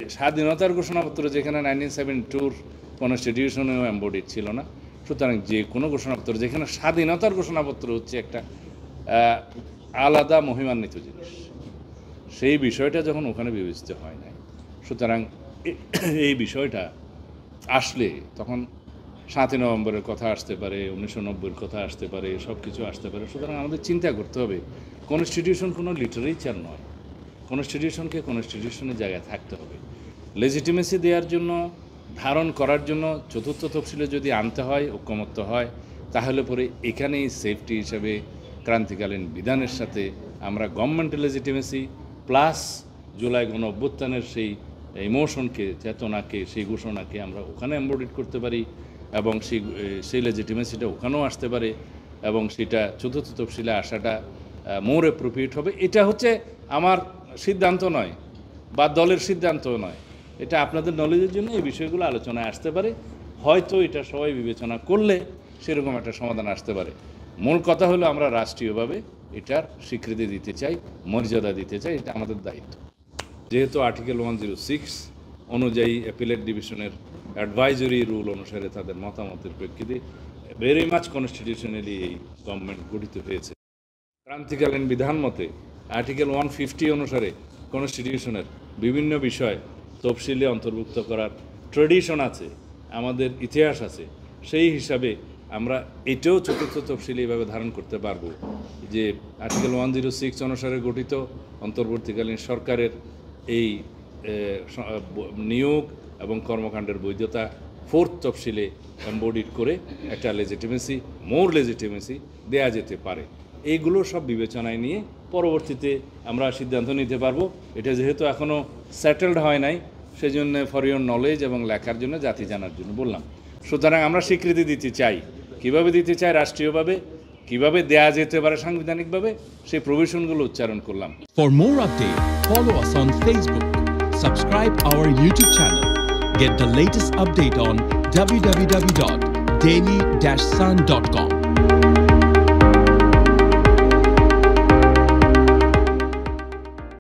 স্বাধীনতার ঘোষণাপত্র যেখানে 1972 কনস্টিটিউশনেও এমবডিড ছিল না, সুতরাং যে কোনো ঘোষণাপত্র যেখানে স্বাধীনতার ঘোষণাপত্র হচ্ছে একটা আলাদা মহিমান্বিত জিনিস, সেই বিষয়টা যখন ওখানে বিবেচিত হয় নাই, সুতরাং এই বিষয়টা আসলে তখন 7ই নভেম্বরের কথা আসতে পারে, 1990-এর কথা আসতে পারে, সব কিছু আসতে পারে। সুতরাং আমাদের চিন্তা করতে হবে কনস্টিটিউশন কোনো লিটারেচার নয়, কনস্টিটিউশনকে কনস্টিটিউশনের জায়গায় থাকতে হবে। লেজিটিমেসি দেওয়ার জন্য, ধারণ করার জন্য চতুর্থ তফসিলে যদি আনতে হয়, ঐক্যমত্য হয়, তাহলে পরে এখানেই সেফটি হিসাবে ক্রান্তিকালীন বিধানের সাথে আমরা গভর্নমেন্টের লেজিটিমেসি প্লাস জুলাই গণ অভ্যুত্থানের সেই ইমোশনকে, চেতনাকে, সেই ঘোষণাকে আমরা ওখানে এমবডিড করতে পারি এবং সেই লেজিটিমেসিটা ওখানেও আসতে পারে এবং সেটা চতুর্থ তফসিলে আসাটা মোর অ্যাপ্রোপ্রিয়েট হবে। এটা হচ্ছে আমার সিদ্ধান্ত নয় বা দলের সিদ্ধান্ত নয়, এটা আপনাদের নলেজের জন্য এই বিষয়গুলো আলোচনায় আসতে পারে। হয়তো এটা সবাই বিবেচনা করলে সেরকম একটা সমাধান আসতে পারে। মূল কথা হলো আমরা রাষ্ট্রীয়ভাবে এটার স্বীকৃতি দিতে চাই, মর্যাদা দিতে চাই, এটা আমাদের দায়িত্ব। যেহেতু আর্টিকেল 106 অনুযায়ী অ্যাপিলেট ডিভিশনের অ্যাডভাইজরি রুল অনুসারে তাদের মতামতের প্রেক্ষিতে ভেরি মাচ কনস্টিটিউশনালি এই গভর্নমেন্ট গঠিত হয়েছে। ক্রান্তিকালীন বিধান মতে আর্টিকেল 150 অনুসারে কনস্টিটিউশনের বিভিন্ন বিষয় তফসিলে অন্তর্ভুক্ত করার ট্রেডিশন আছে, আমাদের ইতিহাস আছে। সেই হিসাবে আমরা এটাও চতুর্থ তফসিলে এইভাবে ধারণ করতে পারবো যে আর্টিকেল 106 অনুসারে গঠিত অন্তর্বর্তীকালীন সরকারের এই নিয়োগ এবং কর্মকাণ্ডের বৈধতা ফোর্থ তফসিলে এমবডিড করে একটা লেজিটিমেসি, মোর লেজিটিমেসি দেয়া যেতে পারে। এইগুলো সব বিবেচনায় নিয়ে পরবর্তীতে আমরা সিদ্ধান্ত নিতে পারবো। এটা যেহেতু এখনও সেটেলড হয় নাই, সেই জন্য ফর ইওর নলেজ এবং লেখার জন্য, জাতি জানার জন্য বললাম। সুতরাং আমরা স্বীকৃতি দিতে চাই। কীভাবে দিতে চাই? রাষ্ট্রীয়ভাবে। কীভাবে দেয়া যেতে পারে সাংবিধানিকভাবে, সেই প্রভিশনগুলো উচ্চারণ করলাম। For more updates, follow us on Facebook, subscribe our YouTube channel, get the latest update on www.daily-sun.com.